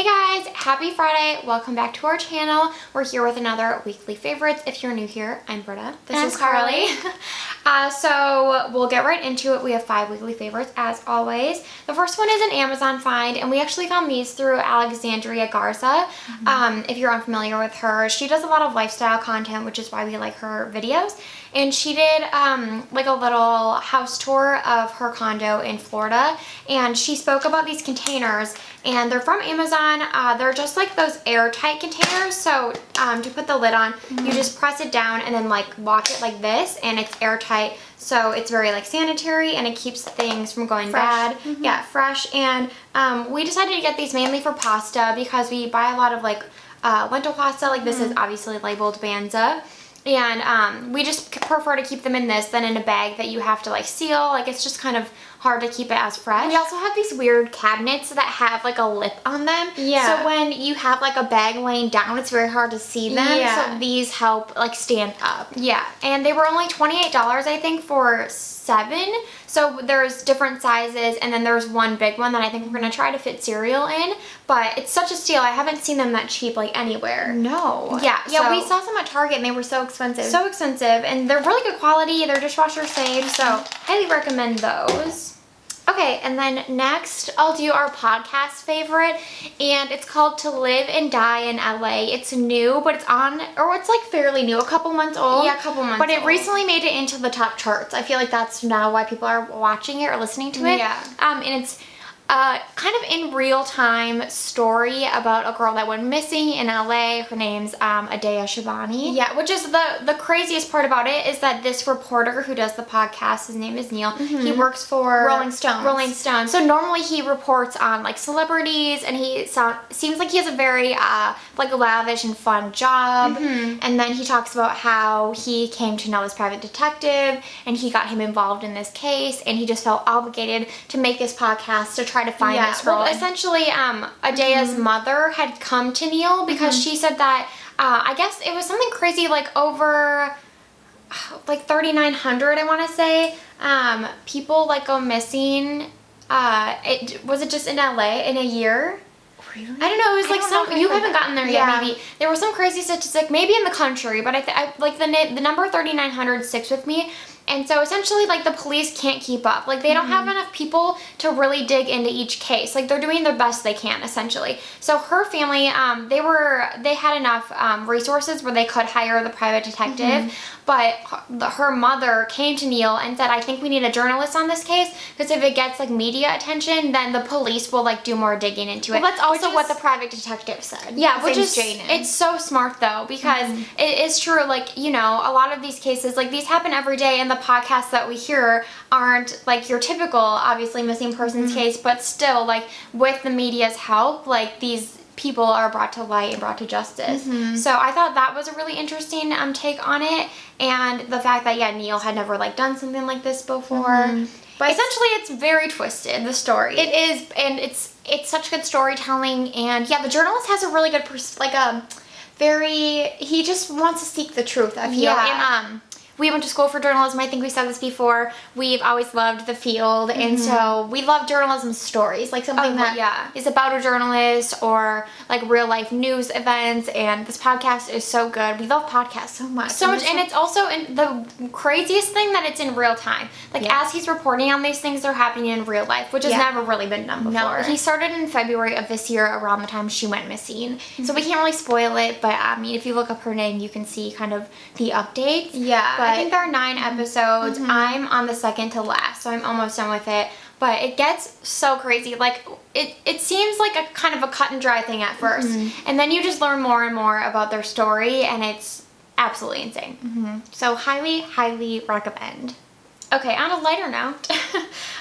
Hey guys, happy Friday. Welcome back to our channel. We're here with another weekly favorites. If you're new here, I'm Britta. This is Carly. So we'll get right into it. We have 5 weekly favorites as always. The first one is an Amazon find, and we actually found these through Alexandria Garza. If you're unfamiliar with her, she does a lot of lifestyle content, which is why we like her videos. And she did like a little house tour of her condo in Florida, and she spoke about these containers, and they're from Amazon. They're just like those airtight containers, so to put the lid on, you just press it down and then like lock it like this, and it's airtight, so it's very like sanitary and it keeps things from going bad. Yeah, fresh. And we decided to get these mainly for pasta because we buy a lot of like lentil pasta. Like this is obviously labeled Banza. And we just prefer to keep them in this than in a bag that you have to like seal. Like it's just kind of hard to keep it as fresh. We also have these weird cabinets that have like a lip on them. Yeah. So when you have like a bag laying down, it's very hard to see them. Yeah. So these help like stand up. Yeah. And they were only $28, I think, for 7. So there's different sizes, and then there's one big one that I think we're gonna try to fit cereal in. But it's such a steal. I haven't seen them that cheap like anywhere. No. Yeah. Yeah. So we saw some at Target, and they were so expensive. So expensive, and they're really good quality. They're dishwasher safe, so highly recommend those. Okay, and then next I'll do our podcast favorite, and it's called To Live and Die in LA. It's new, but it's on, or it's like fairly new, a couple months old. Yeah, a couple months old. But it recently made it into the top charts. I feel like that's now why people are watching it or listening to it. Yeah. And it's kind of in real time story about a girl that went missing in LA. Her name's Adea Shabani. Yeah, which is the craziest part about it is that this reporter who does the podcast, his name is Neil, he works for Rolling Stone. Rolling Stone. So normally he reports on like celebrities, and he seems like he has a very like lavish and fun job. And then he talks about how he came to know this private detective, and he got him involved in this case, and he just felt obligated to make this podcast to try to find this girl. Well, essentially, Adea's mother had come to Neil because she said that, I guess it was something crazy, like over, like 3,900, I want to say, people like go missing. Was it just in LA in a year? Really? I don't know. It was like some. You haven't gotten there yet. Maybe there was some crazy statistic. Maybe in the country, but I like the number 3,900 sticks with me. And so essentially, like, the police can't keep up. Like, they don't have enough people to really dig into each case. Like, they're doing the best they can, essentially. So her family, they had enough resources where they could hire the private detective. But her mother came to Neil and said, I think we need a journalist on this case, because if it gets, like, media attention, then the police will, like, do more digging into it. Well, that's also what the private detective said. Yeah, which is, it's so smart, though, because it is true, like, you know, a lot of these cases, like, these happen every day, and the podcasts that we hear aren't like your typical obviously missing persons case, but still, like, with the media's help, like, these people are brought to light and brought to justice. So I thought that was a really interesting take on it, and the fact that Neil had never like done something like this before. But essentially it's very twisted, the story. It is, and it's such good storytelling, and the journalist has a really good he just wants to seek the truth, I feel. And we went to school for journalism. I think we said this before. We've always loved the field, and so we love journalism stories, like something that is about a journalist or like real life news events. And this podcast is so good. We love podcasts so much. So much, and it's also the craziest thing that it's in real time. Like as he's reporting on these things, they're happening in real life, which has never really been done before. No, he started in February of this year, around the time she went missing. So we can't really spoil it, but I mean, if you look up her name, you can see kind of the updates. Yeah. But I think there are 9 episodes. I'm on the second to last, so I'm almost done with it. But it gets so crazy. Like, it seems like a kind of a cut and dry thing at first. And then you just learn more and more about their story, and it's absolutely insane. So highly, highly recommend. Okay, on a lighter note,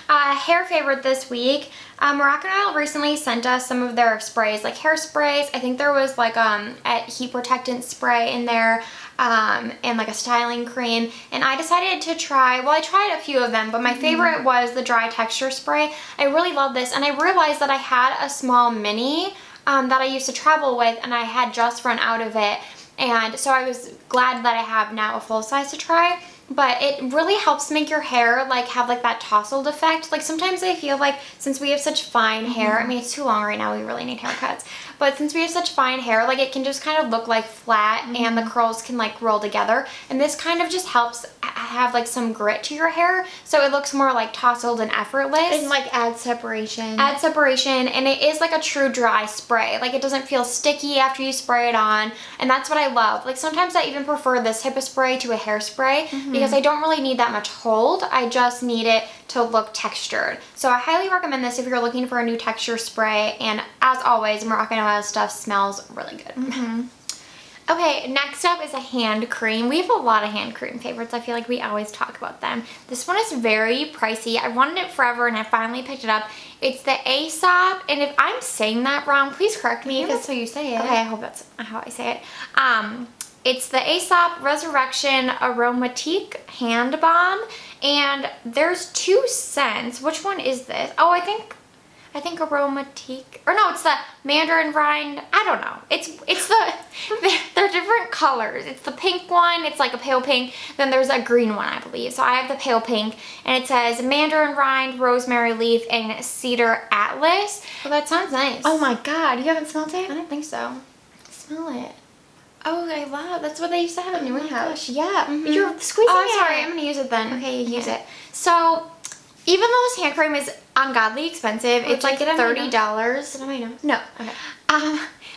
hair favorite this week. Moroccan Tile recently sent us some of their sprays, like hair sprays. I think there was like a heat protectant spray in there, and like a styling cream. And I decided to try, well, I tried a few of them, but my favorite was the dry texture spray. I really love this, and I realized that I had a small mini that I used to travel with, and I had just run out of it. And so I was glad that I have now a full size to try. but it really helps make your hair like have like that tousled effect. Like sometimes I feel like since we have such fine hair, I mean it's too long right now, we really need haircuts, but since we have such fine hair, like it can just kind of look like flat and the curls can like roll together, and this kind of just helps have like some grit to your hair so it looks more like tousled and effortless. And like add separation. And it is like a true dry spray. Like it doesn't feel sticky after you spray it on, and that's what I love. Like sometimes I even prefer this type of spray to a hairspray because I don't really need that much hold. I just need it to look textured. So I highly recommend this if you're looking for a new texture spray, and as always, Moroccan oil stuff smells really good. Okay, next up is a hand cream. We have a lot of hand cream favorites. I feel like we always talk about them. This one is very pricey. I wanted it forever and I finally picked it up. It's the Aesop, and if I'm saying that wrong, please correct me. That's how you say it. Okay, I hope that's how I say it. It's the Aesop Resurrection Aromatique Hand Balm, and there's 2 scents. Which one is this? Oh, I think Aromatique, or no, it's the Mandarin Rind. I don't know. It's they're different colors. It's the pink one. It's like a pale pink. Then there's a green one, I believe. So I have the pale pink, and it says Mandarin Rind, Rosemary Leaf, and Cedar Atlas. Well, that sounds nice. Oh my God, you haven't smelled it? I don't think so. Smell it. Oh, I love. That's what they used to have in New House. Yeah. You're squeezing Oh, I'm it. sorry. I'm gonna use it then. Okay, use it. So, even though this hand cream is ungodly expensive, it's like $30. Is it on my nose? No. Okay.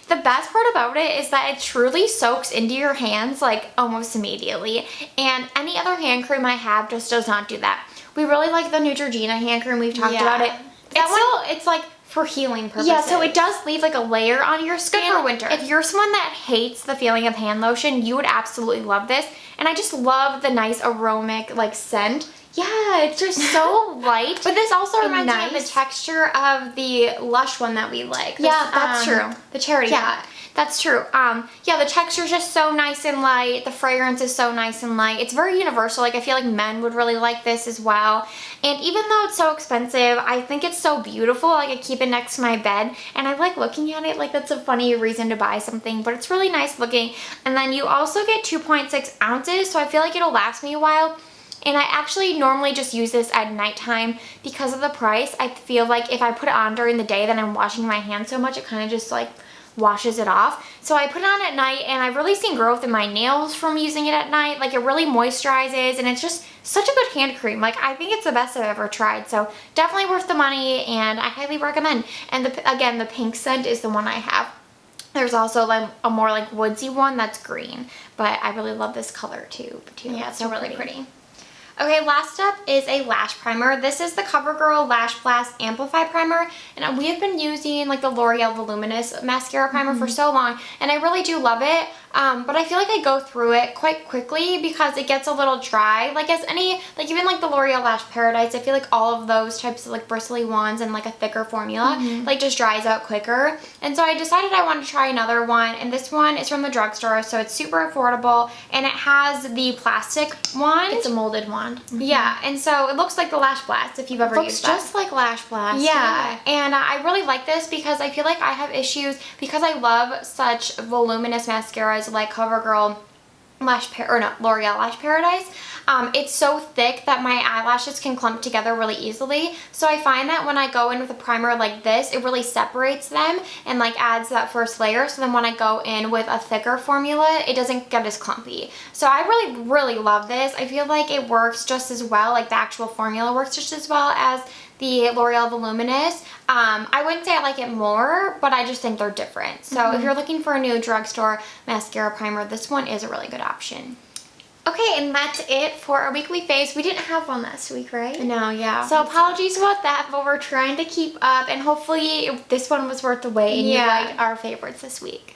The best part about it is that it truly soaks into your hands like almost immediately, and any other hand cream I have just does not do that. We really like the Neutrogena hand cream. We've talked about it. It's like for healing purposes. Yeah, so it does leave like a layer on your skin. Good for winter. If you're someone that hates the feeling of hand lotion, you would absolutely love this. And I just love the nice aromatic like scent. Yeah, it's just so light. But this also reminds me of the texture of the Lush one that we like. Yeah, that's true. The Charity Hot. That's true. Yeah, the texture is just so nice and light. The fragrance is so nice and light. It's very universal. Like, I feel like men would really like this as well. And even though it's so expensive, I think it's so beautiful. Like, I keep it next to my bed, and I like looking at it. Like, that's a funny reason to buy something, but it's really nice looking. And then you also get 2.6 ounces, so I feel like it'll last me a while. And I actually normally just use this at nighttime because of the price. I feel like if I put it on during the day, then I'm washing my hands so much, it kind of just like washes it off. So I put it on at night, and I've really seen growth in my nails from using it at night. Like, it really moisturizes, and it's just such a good hand cream. Like, I think it's the best I've ever tried. So definitely worth the money, and I highly recommend. And again, the pink scent is the one I have. There's also like a more like woodsy one that's green, but I really love this color too. Yeah, it's so really pretty. Okay, last up is a lash primer. This is the CoverGirl Lash Blast Amplify Primer, and we have been using like the L'Oreal Voluminous Mascara Primer for so long, and I really do love it. But I feel like I go through it quite quickly because it gets a little dry. Like even like the L'Oreal Lash Paradise, I feel like all of those types of like bristly ones and like a thicker formula like just dries out quicker. And so I decided I wanted to try another one, and this one is from the drugstore, so it's super affordable, and it has the plastic one. It's a molded wand. Yeah, and so it looks like the Lash Blast if you've ever used that. Looks just like Lash Blast. Yeah, and I really like this because I feel like I have issues because I love such voluminous mascaras like CoverGirl L'Oreal Lash Paradise. It's so thick that my eyelashes can clump together really easily. So I find that when I go in with a primer like this, it really separates them and like adds that first layer. So then when I go in with a thicker formula, it doesn't get as clumpy. So I really, really love this. I feel like it works just as well. Like the actual formula works just as well as the L'Oreal Voluminous. I wouldn't say I like it more, but I just think they're different. So if you're looking for a new drugstore mascara primer, this one is a really good option. Okay, and that's it for our weekly faves. We didn't have one last week, right? No, yeah. So apologies about that, but we're trying to keep up, and hopefully this one was worth the wait and you liked our favorites this week.